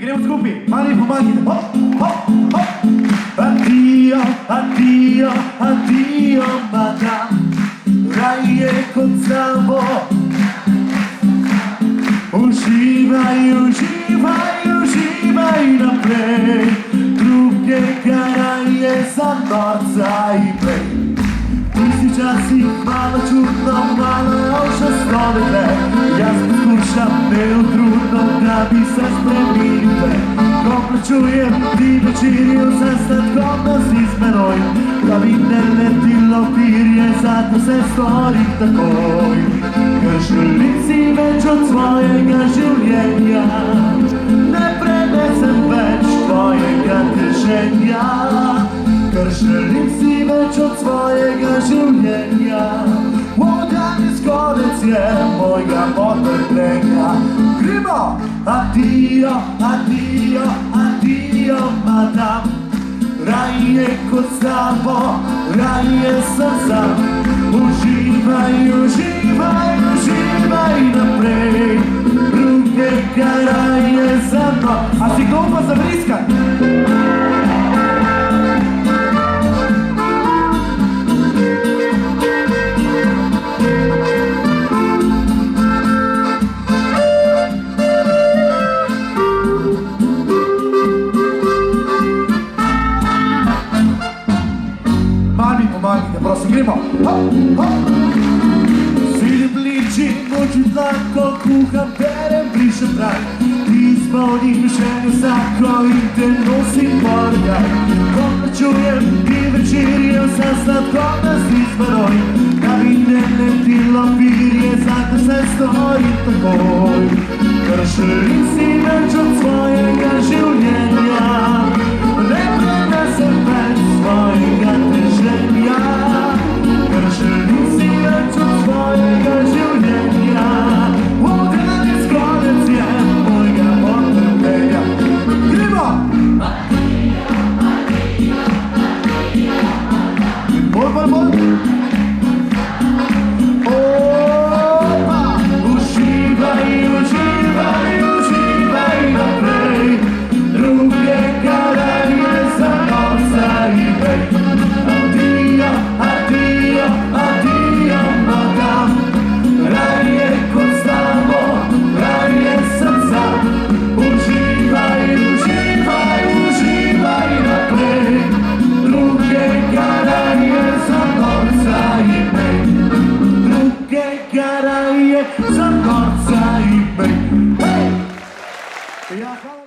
gremo skupaj, mali pomagajte. Hop, hop, hop. Addio, addio, addio, madam, raje kot samo. Uživaj, uživaj, uživaj naprej, drugega raje za norca in prej. Tisti časih malo čudno, malo oša stolite, jaz poskušam neutrudno, da bi se spremenile. Ko plačujem ti večeri, vse sladkobnosti z menoj, da bi ne letilo pirje, zato se storim takoj. Ker želim si več od svojega življenja, ne prenesem več tvojega teženja. Ker želim si več od svojega življenja, danes konec je mojega potrpljenja. Gremo! Addio, addio, addio, madam, raje kot s tabo, raje sem sam. Uživaj, uživaj, uživaj naprej, drugega raje za mno. A si kdo pa zavriskan? Mami, pomagajte, prosim, gremo. Hop, hop. Sidim liči, moči dlako, kuham, berem, brišem trak. Ti izpolnim željo vsako in te nosim porjaj. Ko plačujem ti večerje, vse sladkobnosti z menoj, da bi ne letilo pirje, zato se storim takoj. Ker želim si več od svojega življenja, ne prenesem več svojega teženja. Ker želim si več od svojega življenja, danes konec je mojega potrpljenja. Gremo! Addio, addio, addio, addio. Bolj, bolj, bolj. Opa! Uživaj, uživaj, uživaj naprej, drugega raje za norca in prej. Addio, addio, addio, madam, raje kot s tabo, raje sem sam. Uživaj, uživaj, uživaj naprej, drugega raje za norca in prej. Drugega raje za norca in prej. Hej! Ja, hvala.